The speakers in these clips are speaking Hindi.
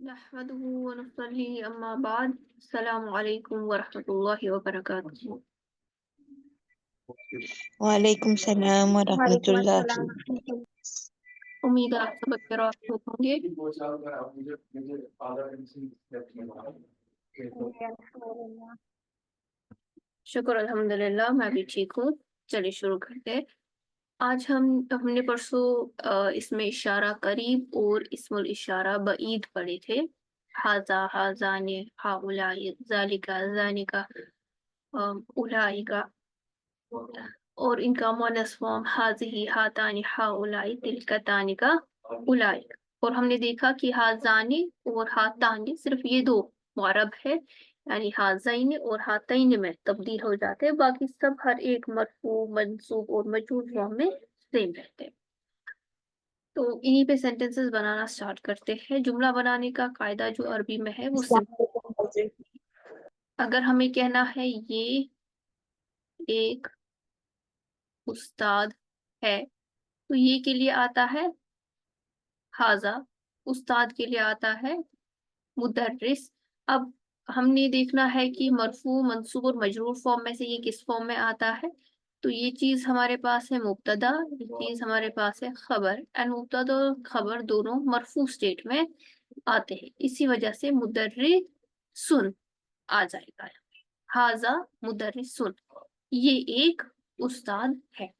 नहमदुहु व नुसल्ली अम्मा बाद अस्सलामु अलैकुम व रहमतुल्लाहि व बरकातुहू। वालेकुम सलाम व वालेकुम रहमतुल्लाह। अस्सलाम। उम्मीद है आप सब खैरियत होंगे। शुक्र अल्हम्दुलिल्लाह, मैं भी ठीक हूँ। चलिए शुरू करते हैं। आज हमने परसों इसमें इशारा करीब और इस्मुल इशारा बईद पढ़े थे। हाजा, हाजाने, हाउलाई, जालिका, जानिका, उलाइका, और इनका मुअन्नस फॉर्म हाज़िही, हातानी, हाउलाई, तिल्का, तानिका, उलाइक। और हमने देखा कि हाजानी और हातानी सिर्फ ये दो मुअरब है, यानी हाज़ैन और हातैन में तब्दील हो जाते हैं, बाकी सब हर एक मरफू, मंसूब और मजरूर फॉर्म में सेम रहते हैं। तो इन्हीं पे सेंटेंसेस बनाना स्टार्ट करते हैं। जुमला बनाने का कायदा जो अरबी में है वो सिंपल। अगर हमें कहना है ये एक उस्ताद है, तो ये के लिए आता है हाजा, उस्ताद के लिए आता है मुदर्रिस। अब हमने देखना है कि मरफू, मंसूब और मजरूर फॉर्म में से ये किस फॉर्म में आता है। तो ये चीज हमारे पास है मुब्तदा, ये चीज हमारे पास है खबर। एंड मुब्तदा और खबर दोनों मरफू स्टेट में आते हैं, इसी वजह से मुदर्रिसुन आ जाएगा। हाजा मुदर्रिसुन, ये एक उस्ताद है।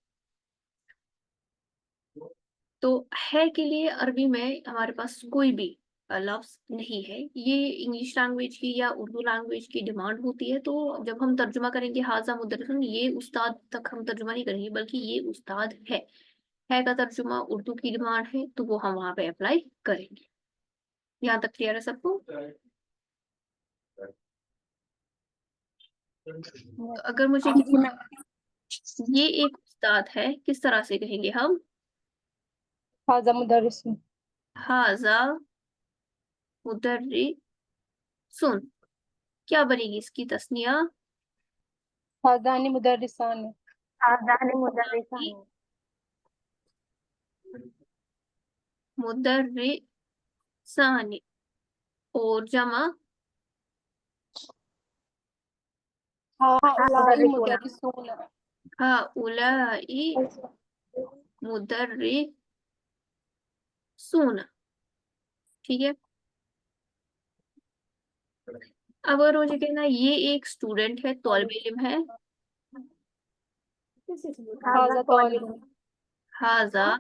तो है के लिए अरबी में हमारे पास कोई भी लफ्ज नहीं है। ये इंग्लिश लैंग्वेज की या उर्दू लैंग्वेज की डिमांड होती है। तो जब हम तर्जुमा करेंगे हाजा मुदर्रिसन, ये उस्ताद तक हम तर्जुमा नहीं करेंगे, बल्कि ये उस्ताद है का तर्जुमा उर्दू की डिमांड है, तो वो हम वहां पे अप्लाई करेंगे। यहाँ तक क्लियर है सबको? तो अगर मुझे ये एक उस्ताद है, किस तरह से कहेंगे हम? हाजा मुदर्रिस। हाजा मुदर्रिसुन। क्या बनेगी इसकी तस्निया? हाजानी मुदर्रिसान। हाजानी मुदर्रिसानी। और जमा हाउलाई मुदर्रिसून। हाउलाई मुदर्रिसून। ठीक है। अब अगर मुझे कहना है ये एक स्टूडेंट है, तौलिब इल्म है। हाजा तौलिब। हाजा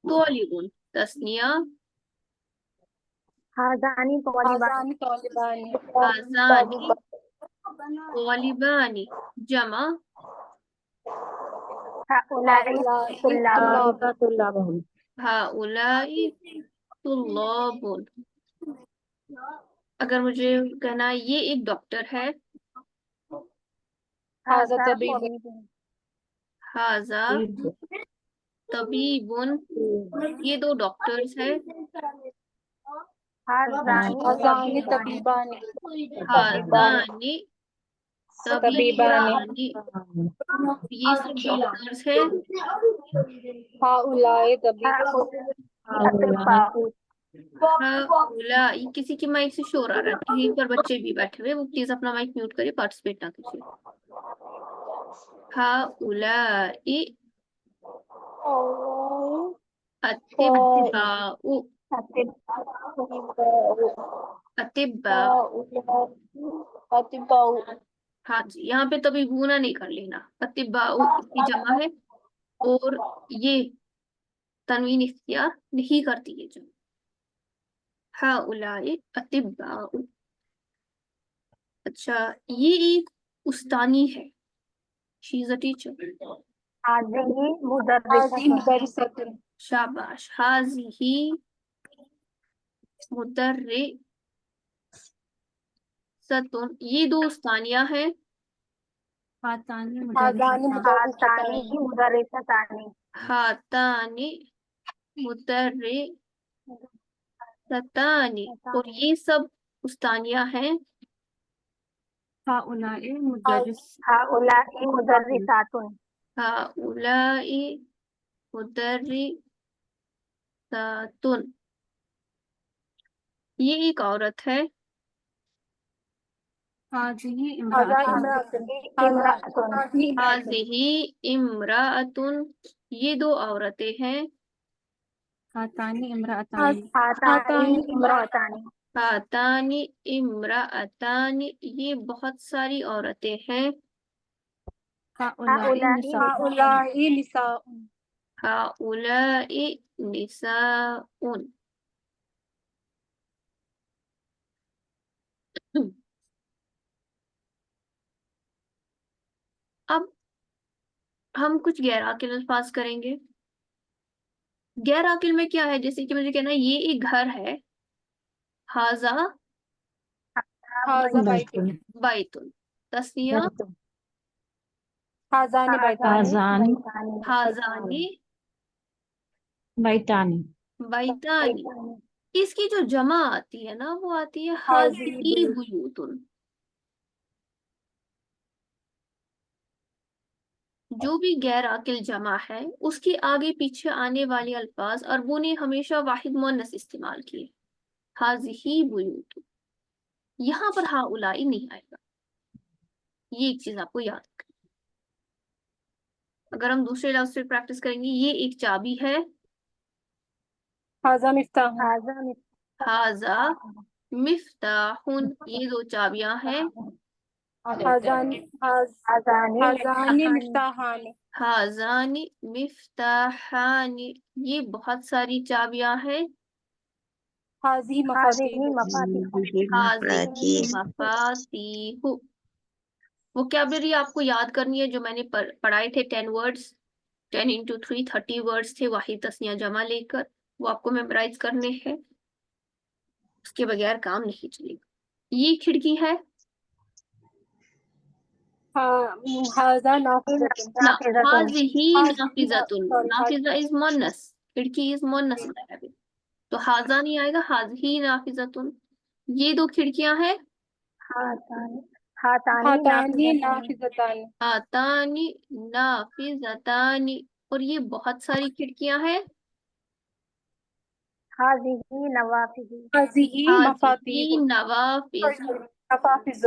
तौलिबुन। तस्निया हाजानी तौलिबानी। हाजानी तौलिबानी। जमा हाउलाई तुल्लाबुन। अगर मुझे कहना है ये एक डॉक्टर है। हाजा तबीबुन। हाजा तबीबुन। ये दो डॉक्टर्स है। हाजानी तबीबानी। हाजानी तबीबानी। तबीबानी। ये सब डॉक्टर्स है। हाउलाई तबीब। ये किसी की माइक से शोर आ रहा है, कहीं पर बच्चे भी बैठे हुए, वो प्लीज अपना माइक म्यूट करिए, पार्टिसिपेट ना कीजिए। हाउलाई अतिब्बाउ। अतिब्बाउ। हाँ जी, यहाँ पे तभी गुना नहीं कर लेना। अतिब्बाउ इसकी जमा है, और ये तनवीन इख्तियार नहीं करती है जमा। हाउलाई अतिब्बाउ। अच्छा, ये एक उस्तानी है। She is a teacher. हाजिही मुदर्रिसतुन। शाबाश। हाजिही मुदर्रिसतुन। ये दो उस्तानियां हैं। हाजानी मुदर्रिसतानी। हातानी मुदर्रिसतानी। और ये सब उस्तानियां हैं। हाउलाई मुदर्रिसातुन। हाउलाई मुदर्रिसातुन। ये एक औरत है। हाजिही हाजा इम्राअतुन। इम्राअतुन। हाजिही इम्राअतुन, ये दो औरतें हैं। हातानी इम्राअतानी। हातानी इम्राअतानी। हातानी इम्राअतानी, ये बहुत सारी औरतें हैं। हाउलाई निसाउन। हाउलाई निसाउन। हाउलाई निसाउन। अब हम कुछ गैर आकिल अल्फाज करेंगे। गैर आकिल में क्या है, जैसे कि मुझे कहना है ये एक घर है। हाजा हाजा बैतुन। बैतुन। तस्निया हाजानी बैतानी। हाजानी बैतानी। बैतानी। इसकी जो जमा आती है ना, वो आती है हाजी हाजी बुयूतुन। जो भी गैर आकिल जमा है, उसके आगे पीछे आने वाले अल्फाज अरबों ने हमेशा वाहिद मुअन्नस इस्तेमाल किए। हाजिही बुयूतुन, यहाँ पर हाउलाई नहीं आएगा। ये एक चीज आपको याद रखनी। अगर हम दूसरे लफ्ज से प्रैक्टिस करेंगे, ये एक चाबी है। हाजा मिफ्ताह। हाजा मिफ्ताहुन, ये दो चाबियां हैं। हाजानी हाजानी मिफ्ताहानी। हाजानी मिफ्ताहानी, ये बहुत सारी चाबियां हैं। हाजी मफातीह। हाजिही मफातीहु। वोकैबुलरी आपको याद करनी है, जो मैंने पढ़ाए थे 10 वर्ड्स, 10 × 3 30 वर्ड्स थे वाहिद तस्निया जमा लेकर। वो आपको मेमोराइज करने हैं, उसके बगैर काम नहीं चलेगा। ये खिड़की है। हाजा नाफिज़तुन। ना, हाजिही नाफिज़तुन। नाफिज़ा इज मुअन्नस, खिड़की इज मुअन्नस इन अरबिक, तो हाजा नहीं आएगा, हाजिही नाफिज़तुन। ये दो खिड़कियां हैं। हातानी नाफिज़तानी। आतानी नाफिज़तानी, और ये बहुत सारी खिड़कियां हैं। हाजिही हाजिही मफातीह। नवाफिज़। नफाफिज़।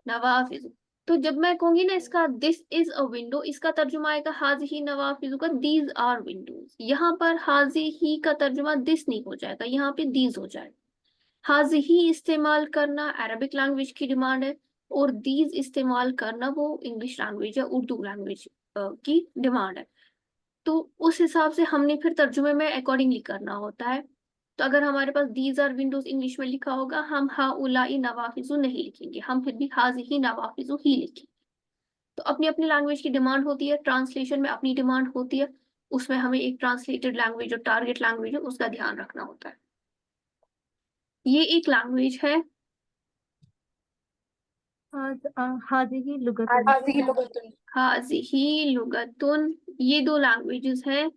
नवाफिज़। तो जब मैं कहूंगी ना इसका दिस इज अ विंडो, इसका तर्जुमा आएगा हाजिही नवाफिज़ का दीज आर विंडोज। यहाँ पर हाजिही का तर्जुमा दिस नहीं हो जाएगा, यहाँ पे दीज हो जाएगा। हाजिही इस्तेमाल करना अरबिक लैंग्वेज की डिमांड है, और दीज इस्तेमाल करना वो इंग्लिश लैंग्वेज या उर्दू लैंग्वेज की डिमांड है। तो उस हिसाब से हमने फिर तर्जुमे में अकॉर्डिंगली करना होता है। तो अगर हमारे पास दीज आर विंडोज इंग्लिश में लिखा होगा, हम हाउलाई नवाफिजु नहीं लिखेंगे, हम फिर भी हाजिही नवाफिजु ही लिखेंगे। तो अपनी अपनी लैंग्वेज की डिमांड होती है, ट्रांसलेशन में अपनी डिमांड होती है। उसमें हमें एक ट्रांसलेटेड लैंग्वेज और टारगेट लैंग्वेज है, उसका ध्यान रखना होता है। ये एक लैंग्वेज है। हाजिही लुगतुन। हाजिही लुगतुन। हाजिही लुगतुन, ये दो लैंग्वेजेस हैं।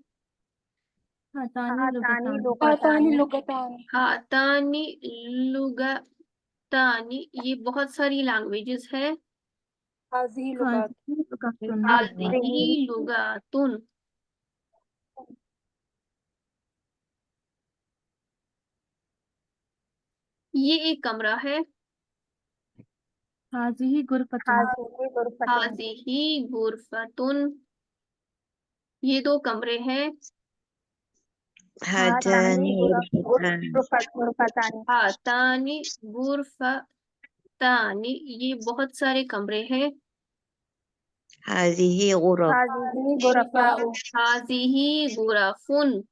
हातानी लुगतानी। हातानी लुगतानी। हातानी लुगतानी, ये बहुत सारी लैंग्वेजेस है। हाजिही लुगत। हाजिही लुगतुन। हाजिही लुगातुन। ये एक कमरा है। हाजिही गुरफतुन। हाजिही गुरफतुन, ये दो कमरे हैं। हाजानी हातानी गुरफतानी, ये बहुत सारे कमरे हैं। हाजिही गुरफ। हाजिही गुरफुन।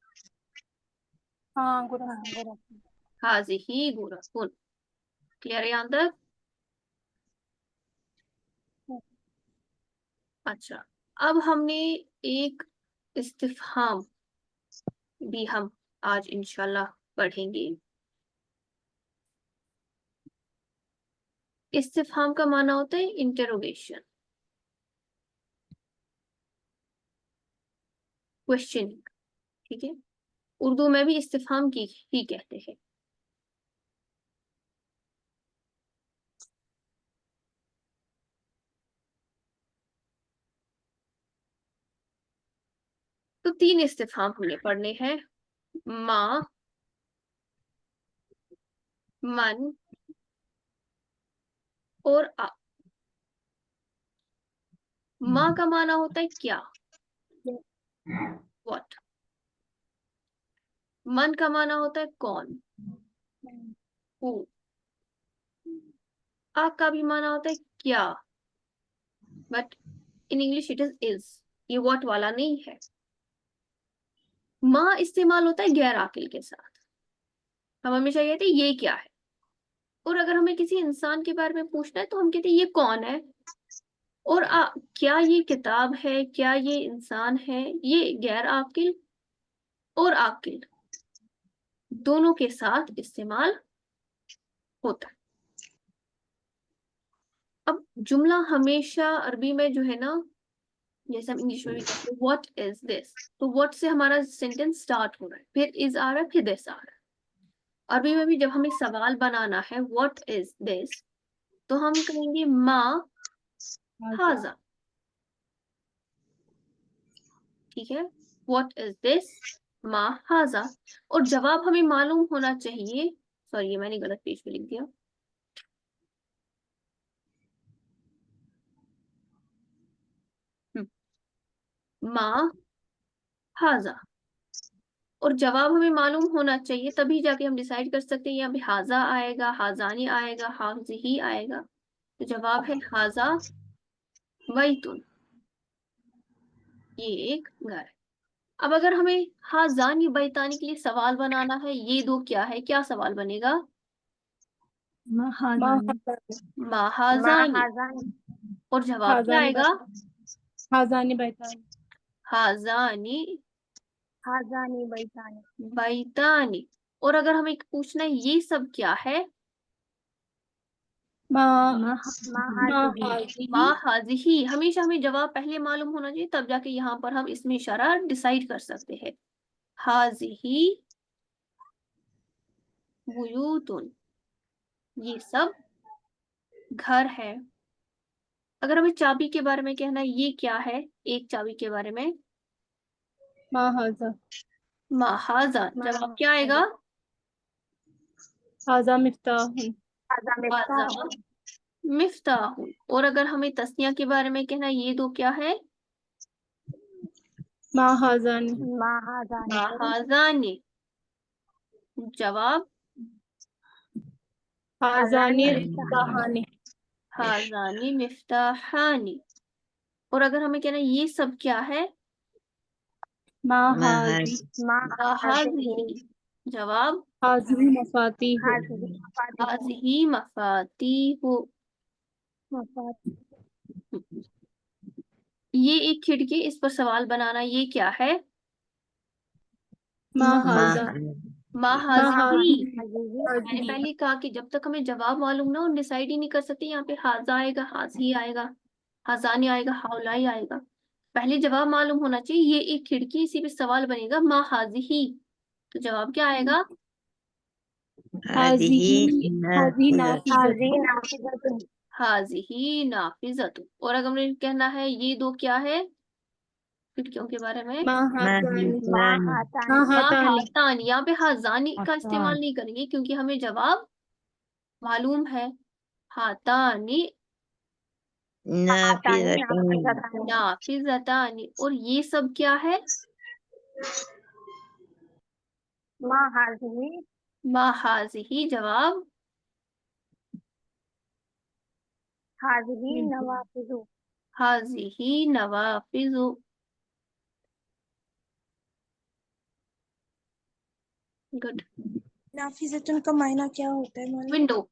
हाँ गुरफ। हाजिही गुरफुन। क्लियर है यहाँ तक? अच्छा, अब हमने एक इस्तिफहाम भी हम आज इंशाल्लाह पढ़ेंगे। इस्तिफहाम का माना होता है इंटरोगेशन, क्वेश्चनिंग। ठीक है, उर्दू में भी इस्तिफहाम की ही कहते हैं। तो 3 इस्तिफहाम हमने पढ़ने हैं। माँ, मन और आ। माँ का माना होता है क्या? व्हाट। मन का माना होता है कौन? हु। आ का भी माना होता है क्या, but in English it is. ये व्हाट वाला नहीं है। माँ इस्तेमाल होता है गैर आकिल के साथ। हम हमेशा कहते हैं ये क्या है। और अगर हमें किसी इंसान के बारे में पूछना है तो हम कहते हैं ये कौन है। और क्या ये किताब है, क्या ये इंसान है, ये गैर आकिल और आकिल दोनों के साथ इस्तेमाल होता है। अब जुमला हमेशा अरबी में जो है ना, जैसे हम इंग्लिश में भी कहते हैं व्हाट इज दिस, तो व्हाट से हमारा सेंटेंस स्टार्ट हो रहा है, फिर इज आ रहा है, फिर दिस आ रहा है। अरबी में भी जब हमें सवाल बनाना है व्हाट इज दिस, तो हम कहेंगे मा हाजा। ठीक है, व्हाट इज दिस, मा हाजा। और जवाब हमें मालूम होना चाहिए। सॉरी, ये मैंने गलत पेज पे लिख दिया। मा हाजा। और जवाब हमें मालूम होना चाहिए, तभी जाके हम डिसाइड कर सकते हैं यहाँ पे हाजा आएगा, हाजानी आएगा, हाजी आएगा। तो जवाब है हाजा बैतुन, ये एक घर है। अब अगर हमें हाजानी बैतानी के लिए सवाल बनाना है, ये दो क्या है, क्या सवाल बनेगा? महाजानी। महाजानी। और जवाब क्या आएगा? हाजानी बैतानी। हाजानी हाजानी बैतानी। बैतानी। और अगर हमें पूछना है ये सब क्या है? माँ हाजिही। हमेशा हमें जवाब पहले मालूम होना चाहिए, तब जाके यहाँ पर हम इसमें इशारा डिसाइड कर सकते हैं। हाजिही बुयूतुन, ये सब घर है। अगर हमें चाबी के बारे में कहना है ये क्या है, एक चाबी के बारे में, हाजा। हाजा, जवाब क्या आएगा? हाजा मिफ्ताहुन। हाजा मिफ्ताहुन। और अगर हमें तस्निया के बारे में कहना है ये दो क्या है? हाजानी। हाजानी, जवाब हाजानी मिफ्ताहानी। हाजानी मिफ्ताहानी। और अगर हमें कहना है ये सब क्या है? हाजी। हाजिही, जवाब हाजी मफातीह। हाजिही मफातीहु। ये एक खिड़की, इस पर सवाल बनाना, ये क्या है? हाजा। हाजिही। मैंने पहले कहा कि जब तक हमें जवाब मालूम ना हो, डिसाइड ही नहीं कर सकते। यहाँ पे हाजा आएगा, हाजी आएगा, हाजानी आएगा, हाउलाई आएगा। पहले जवाब मालूम होना चाहिए। ये एक खिड़की, इसी पे सवाल बनेगा मा हाजिही, तो जवाब क्या आएगा? हाजी नाफिज़तुन। हाजिही नाफिजतु। और अगर हमें कहना है ये दो क्या है खिड़कियों के बारे में, हातानी। यहाँ पे हाजानी का इस्तेमाल नहीं करेंगे क्योंकि हमें जवाब मालूम है। हातानी नाफिजतानी। और ये सब क्या है? मा हाजिही, जवाब हाजिही नवाफिजु। गुड। नाफिज़तुन का मायना क्या होता है मौलाना? विंडो।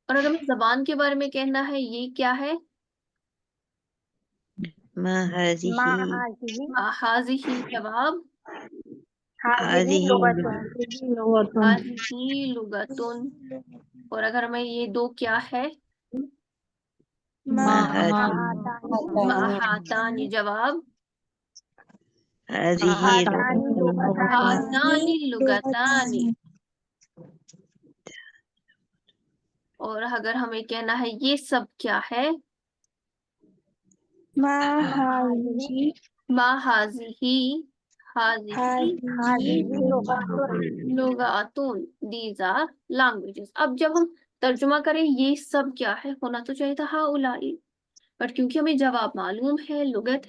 और अगर हमें जबान के बारे में कहना है ये क्या है? हाजिही, जवाब हाजिही लुगतुन। और अगर हमें ये दो क्या है? हातानी, जवाब हातानी लुगतानी। और अगर हमें कहना है ये सब क्या है? मा हाजिही हाज़िही लुगातुन, दीज आर लैंग्वेजेस। अब जब हम तर्जुमा करें ये सब क्या है, होना तो चाहिए था हाउलाई, बट क्योंकि हमें जवाब मालूम है, लुगत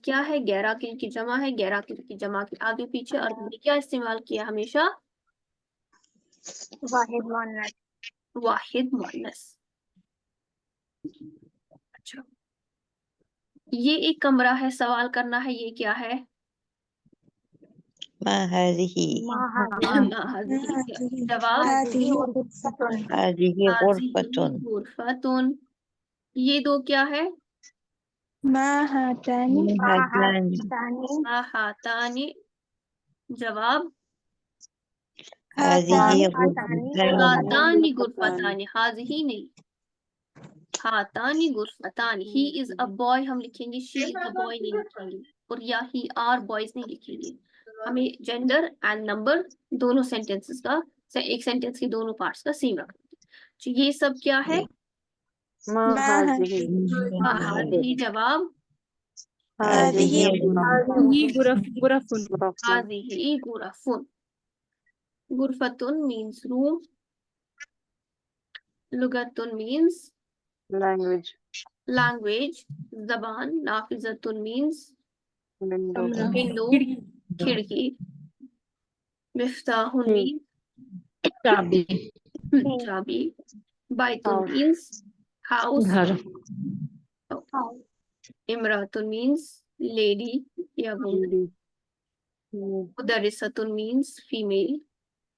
क्या है, गैराकिल की जमा है, गैराकिल की जमा के आगे पीछे और हमने क्या इस्तेमाल किया हमेशा, वाहिद मुअन्नस। अच्छा, ये एक कमरा है, सवाल करना है ये क्या है, मा हाज़िही जवाब हाज़िही गुरफ़तुन गुरफतुन। ये दो क्या है, हातानी, जवाब हाज़िही हातानी गुरफतानी, हाज़िही नहीं, हातानी गुरफतानी। ही इज अ बॉय हम लिखेंगे, शी इज अ बॉय नहीं लिखेंगे, और या ही आर बॉयज नहीं लिखेंगे। हमें जेंडर एंड नंबर दोनों सेंटेंसेस का, एक सेंटेंस के दोनों पार्ट्स का सेम रखना है। तो ये सब क्या है, हाज़िही, जवाब हाज़िही गुरफ़ुन। हाज़िही गुरफुन। गुरफतुन मीन्स रूम, लुगतुन मीन्स लैंग्वेज, जबान, नाफिजतुन मीन्स विंडो, खिड़की, मिफ्ताहुन मीन्स चाबी, बायतुन मीन्स हाउस, इमरातुन मीन्स लेडी या वुमन, मुदर्रिसतुन मीन्स फीमेल,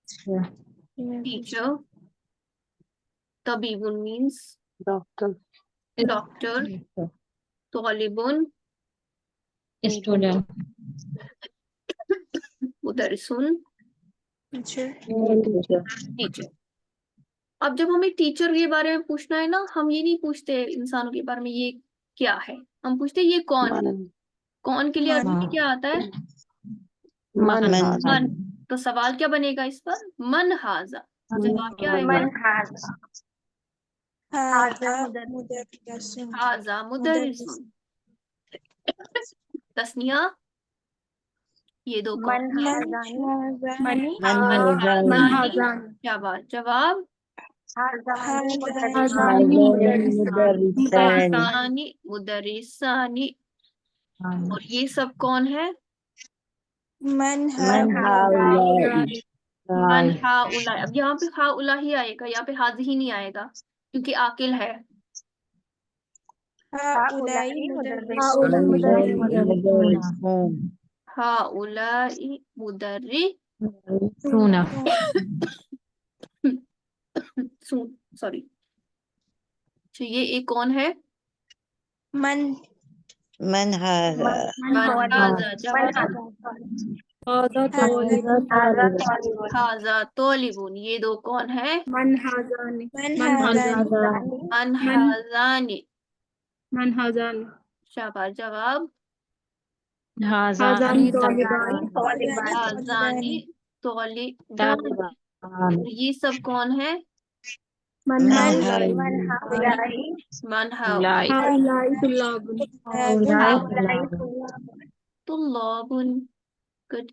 टीचर, तबीबुन मीन्स डॉक्टर, तौलिबुन स्टूडेंट, मुदर्रिसुन टीचर। टीचर। अब जब हमें टीचर के बारे में पूछना है ना, हम ये नहीं पूछते इंसानों के बारे में ये क्या है, हम पूछते ये कौन है। कौन के लिए अरबी में क्या आता है, मन। तो सवाल क्या बनेगा इस पर, मन हाजा, जवाब क्या आएगा, हाजा मुदर्रिसुन। तस्निया, ये दो कौन है, शाबाश, जवाब हाज़ानी मुदर्रिसानी। और ये सब कौन है, मन हाउलाई। अब यहाँ पे हाउला ही आएगा, यहाँ पे हाज़ ही नहीं आएगा क्योंकि आकिल है। हाउलाई मुदर्रिसून, सॉरी। तो ये एक कौन है, मन हाज़ा जवाब हाज़ा तौलिबुन। ये दो कौन है, मन हाज़ानी। मन हाज़ानी, शाबाश, जवाब हाज़ानी हाज़ानी तौलिबान। ये सब कौन है, मन हाउलाई तुल्लाबुन। गुड।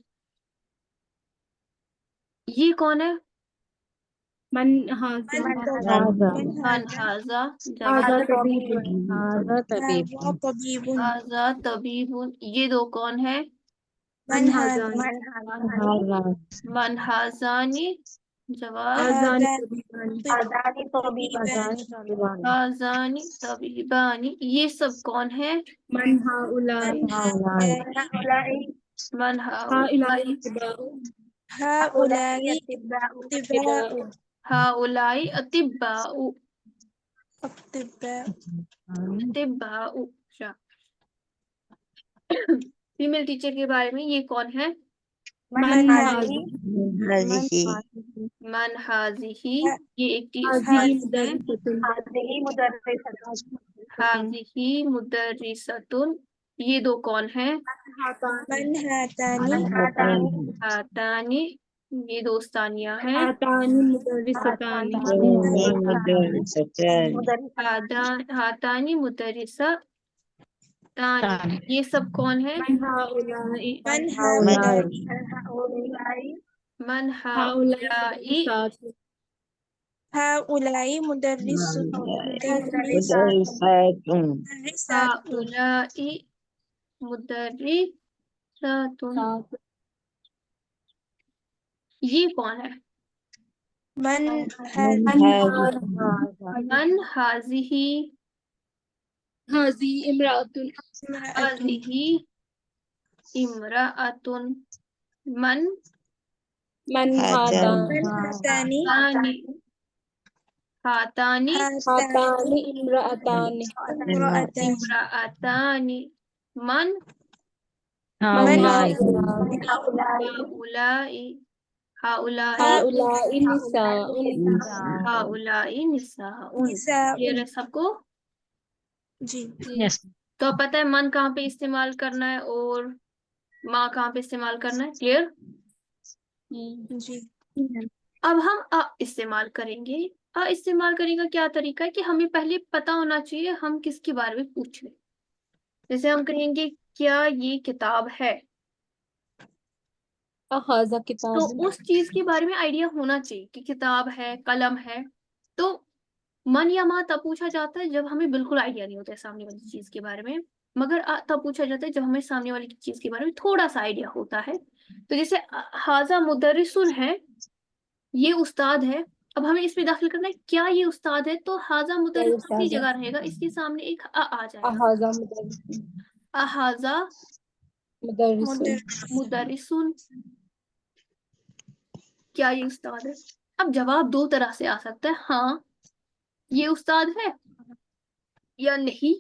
ये कौन है, मन हाज़ा मन हाज़ा, जवाब हाज़ा तबीबुन। ये दो कौन है, मन हाज़ानी मन हाज़ानी, जवाब हाज़ानी तबीबानी। ये सब कौन है, मन हाउलाई मन हाउलाई हाउलाई अतिब्बाउ अतिब्बाउ। फीमेल टीचर के बारे में ये कौन है, मन मन हाज़िही। ये एक टीचर है, हाज़िही मुदर्रिसतुन। ये दो कौन है, हातानी, ये दोस्तानिया है, हातानी मुदर्रिसा तानी, ये सब कौन है? मन हाउलाई मन मन हाउलाई हाउलाई मुदर्रिसातुन हाउलाई मुदर्रिसातुन हाउलाई मुदर्रिसातुन, सात ये कौन है? मन मन हाजिही, हाजी इमरातुन हाजिही इमराअतुन, मन मन हादान हातानी हातानी, हातानी हातानी इमरातानी इमराअतानी, मन मन हाउलाई हाउलाई हाउलाई हाउलाई निसाउन हाउलाई निसाउन। क्लियर है सबको? जी yes तो अब पता है मन कहाँ पे इस्तेमाल करना है और माँ कहाँ पे इस्तेमाल करना है। क्लियर? जी अब हम इस्तेमाल करेंगे। इस्तेमाल करने का क्या तरीका है कि हमें पहले पता होना चाहिए हम किसके बारे में पूछ रहे हैं। जैसे हम कहेंगे क्या ये किताब है, हाजा तो किताब उस चीज के बारे में आइडिया होना चाहिए कि किताब है, कलम है। तो मन या माँ तब पूछा जाता है जब हमें बिल्कुल आइडिया नहीं होता है सामने वाली चीज के बारे में, मगर तब पूछा जाता है जब हमें सामने वाली चीज के बारे में थोड़ा सा आइडिया होता है। तो जैसे हाजा मुदर्रिसुन है, ये उस्ताद है। अब हमें इसमें दाखिल करना है क्या ये उस्ताद है, तो हाजा मुदर्रिसुन की जगह रहेगा, इसके सामने एक आ जाएगा। हाजा मुदर्रिस हाजा मुदर्रिसुन मुदर्रिसुन, क्या ये उस्ताद है? अब जवाब दो तरह से आ सकता है, हाँ ये उस्ताद है, या नहीं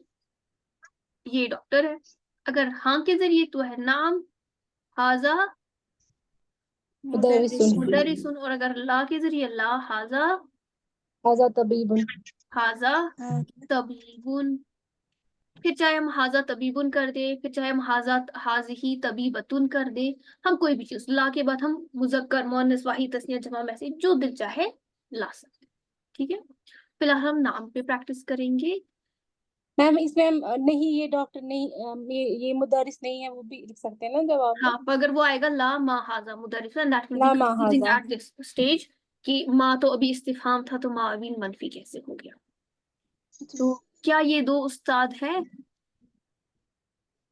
ये डॉक्टर है। अगर हाँ के जरिए तो है नाम हाजा मुदर्रिसुन मुदर्रिसुन, और अगर ला के जरिए ला हाजा हाजा तबीबुन हाजा तबीबुन। फिर चाहे हम हाजा तबीबुन कर दे, फिर चाहे हम हाजा हाजिही तबीबतुन कर दे, हम कोई भी चीज ला के बाद हम मुजक्कर मुअन्नस वाहिद तस्निया जमा में से जो दिल चाहे ला सकते। ठीक है, फिलहाल हम नाम पे प्रैक्टिस करेंगे। मैम इसमें हम नहीं ये डॉक्टर नहीं ये मुदर्रिस नहीं है वो भी लिख सकते हैं ना जवाब में। हाँ, पर अगर वो आएगा ला मा हाजा मुदर्रिस, दैट विल ला बी मा कंफ्यूजिंग हाजा एट दिस स्टेज कि माँ तो अभी इस्तिफाम था तो माविन मनफी कैसे हो गया। तो क्या ये दो उस्ताद हैं?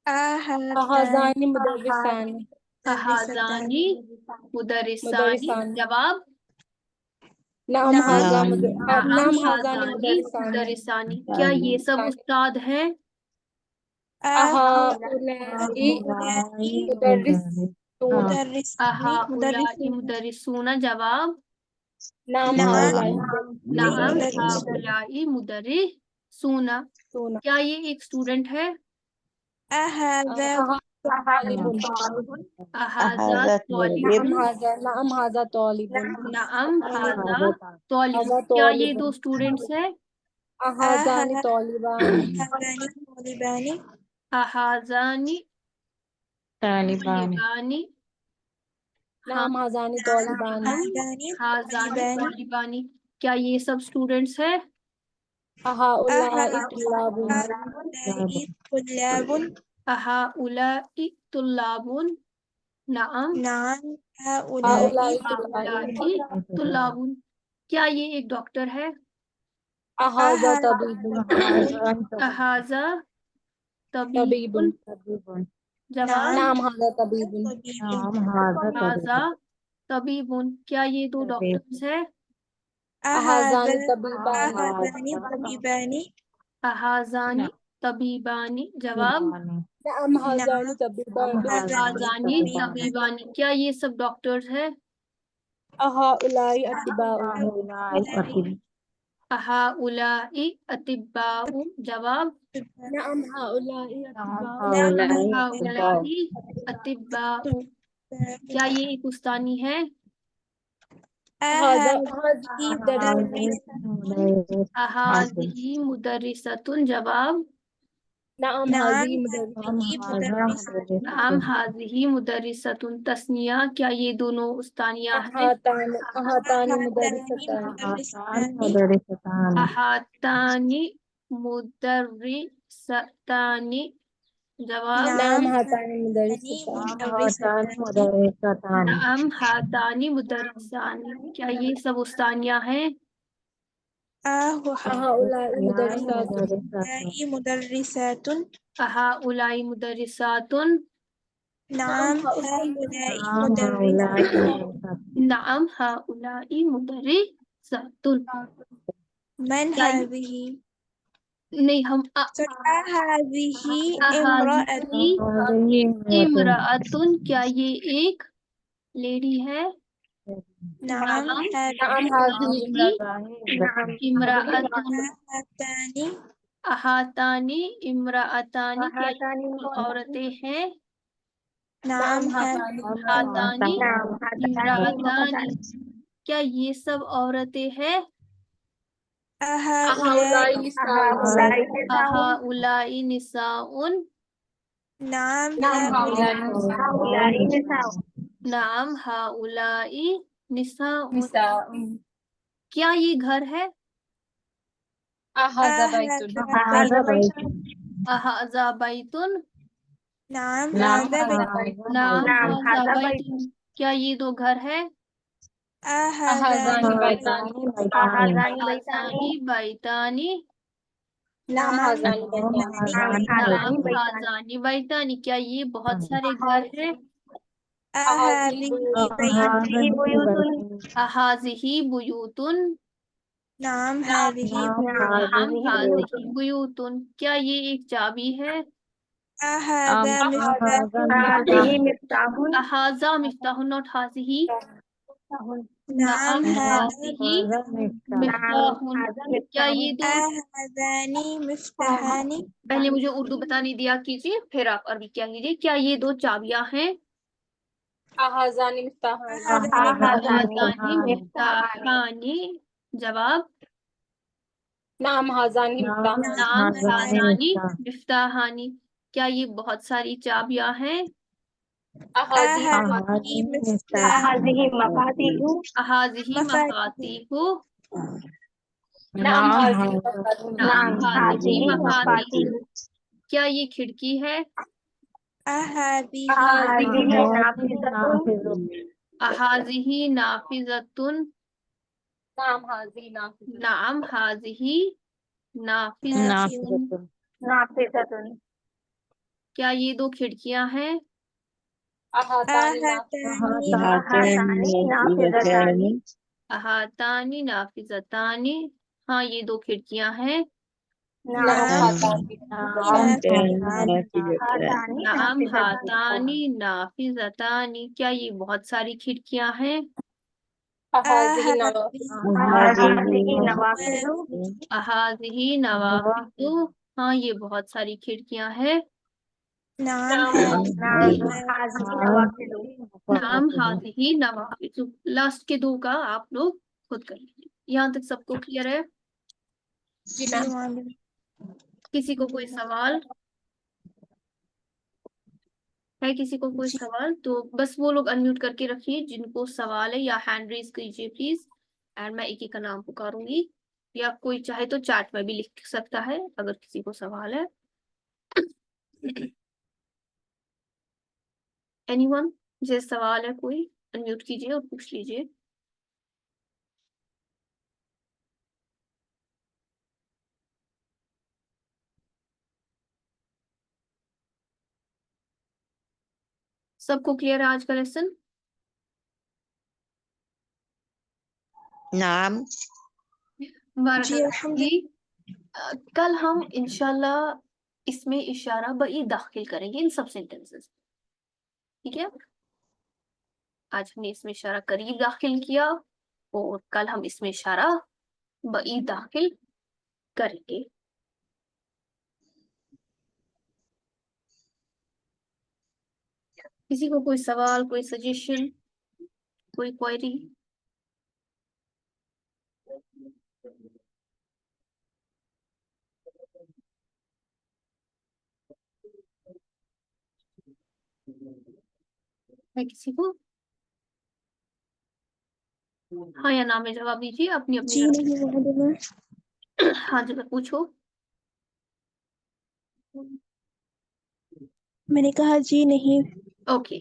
हाजानी मुदर्रिसानी हाजानी मुदर्रिसानी। मुदर्रिसानी जवाब नाम हाजा नाम नाम हाजानी हाजानी मुदर्रिसानी मुदर्रिसानी। क्या ये सब उस्ताद हैं? हाउलाई हाउलाई मुदर्रिसूना। जवाब नाम हाउलाई नाम हाउलाई मुदर्रिसूना। सोना क्या ये एक स्टूडेंट है? तालिबुन हाजा नाम तौलिबुन। हाजा तालिबुन नाम हाजा तौलिबुन। हाजा क्या ये दो तालिबुन स्टूडेंट्स हैं? हाजानी तालिबानी हाजानी तालिबान तौलिबानी। नाम हाजानी तालिबानी हाजानी तौलिबानी। क्या ये सब स्टूडेंट्स हैं? हाउलाई तुल्लाबुन हाउलाई तुल्लाबुन। नाम हाउलाई हाउलाई तुल्लाबुन। क्या ये एक डॉक्टर है? हाजा तबीबुन हाजा तबीबुन तबीबुन। जवाब नाम हाजा तबीबुन हाजा तबीबुन। क्या ये दो डॉक्टर्स हैं? हाजानी तबीबानी हाजानी तबीबानी। जवाब नाम हाजानी तबीबानी हाजानी तबीबानी। क्या ये सब डॉक्टर्स हैं? हाउलाई अतिबाउ हाउलाई अतिब्बाउ। जवाब नाम हाउलाई अतिबाउ हाउलाई अतिब्बाउ। क्या ये एक उस्तानी है? हाजा हाजी मुदर्रिस हाज़िही मुदर्रिसतुन। जवाब नाम हाजी मुदर्रिस नाम हाज़िही मुदर्रिसतुन। तस्निया। क्या ये दोनों उस्तानियाँ हैं? अहातानी मुदर्रिसतानी अहातानी मुदर्रिसतानी। जवाब नाम नाम हातानी हातानी मुदर्रिसातानी। मुदर्रिसातानी। नाम हातानी मुदर्रिसानी, क्या ये सब उस्तानियां हैं? हाउलाई मुदर्रिसातुन। हाउलाई मुदर्रिसातुन। अहा उलाई मुदर्रिसातुन। नाम हाउलाई मुदर्रिसातुन। नाम हाउलाई मुदर्रिसातुन। मन क्या ये- हाज़िही। नहीं, हम हाज़िही इम्रअतुन। हाज़िही इम्राअतुन, क्या ये एक लेडी है? नाम नाम नाम हाज़िही हाज़िही इम्राअतुन। हातानी। अहातानी इम्राअतानी, क्या ये दो औरतें हैं? नाम हातानी इम्राअतानी, क्या ये सब औरतें हैं? हाउलाई अहाउलाई निसाउन। नाम नाम हाउलाई निसाउन, क्या ये घर है? हाज़ा बैतुन। अहाजा बैतुन। नाम नाम हाज़ा नाम हाजा बैतुन, क्या ये दो घर है? हाज़ानी बैतानी। हाजानी बैतानी। नाम हाज़ानी बैतानी। नाम हाजानी बैतानी, क्या ये बहुत सारे घर हैं? अहाजिही बुयूतुन। नाम नाम हाजिही बुयूतुन, क्या ये एक चाबी है? अहाजा मिफ्ताहुन, नॉट हाजिही। नाम हाजिही मिफ्ताहुन, क्या ये दो? मिफ्ताहानी। पहले मुझे उर्दू बताने दिया कीजिए, फिर आप अरबी क्या कीजिए। क्या ये दो चाबियां हैं? हाज़ानी मिफ्ताहानी। हाजानी मिफ्ताहानी। जवाब नाम हाज़ानी मिफ्ताहानी। नाम हाजानी मिफ्ताहानी, क्या ये बहुत सारी चाबियां हैं? हाज़िही अहाजिही मफातिहु। नाम हाज़िही मफातिहु। नाम हाजिही मफातिहु, क्या ये खिड़की है? अहाजिही नाफिजतुन। नाम हाज़िही नाफिज़। नाम हाजिही नाफिजतुन, क्या ये दो खिड़कियां हैं? हातानी अहातानी नाफिजतानी, हाँ ये दो खिड़कियां हैं। नाम हातानी नाम हातानी नाफिजतानी, क्या ये बहुत सारी खिड़कियां हैं? हाज़िही अहाजिही नवाफिजु, हाँ ये बहुत सारी खिड़कियां हैं। नाम हाजिही नवाफिजु। लास्ट के दो का आप लोग खुद कर लीजिए। यहाँ तक सबको क्लियर है? जी मैम। किसी को कोई सवाल है? किसी को कोई सवाल तो बस वो लोग अनम्यूट करके रखिए जिनको सवाल है, या हैंड रेज कीजिए प्लीज, एंड मैं एक एक का नाम पुकारूंगी, या कोई चाहे तो चैट में भी लिख सकता है अगर किसी को सवाल है। एनीवन जिसे सवाल है कोई, अनम्यूट कीजिए और पूछ लीजिए। सबको क्लियर है आज का लेसन? नाम कल हम इंशाल्लाह इसमें इशारा बई दाखिल करेंगे इन सब सेंटेंसेस, ठीक है? आज हमने इसमें इशारा करीब दाखिल किया और कल हम इसमें इशारा बई दाखिल करेंगे। किसी को कोई सवाल, कोई सजेशन, कोई क्वेरी? है किसी को? हाँ या ना में जवाब दीजिए अपनी अपनी जी तरफ। नहीं हाँ जी पूछो। मैंने कहा जी नहीं। ओके,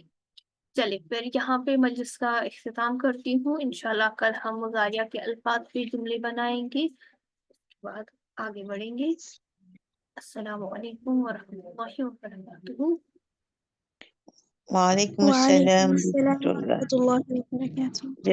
चलिए फिर यहाँ पे मजलिस का इख्तिताम करती हूँ। इंशाल्लाह कल हम मुजारिया के अल्फाज पे जुमले बनाएंगे, उसके बाद आगे बढ़ेंगे। अस्सलामु अलैकुम वरहमतुल्लाहि वबरकातुहू। वालेकुम वालेकुम अस्सलाम अस्सलाम रहमतुल्लाह। वरहमतुल्लाहि वबरकातुह।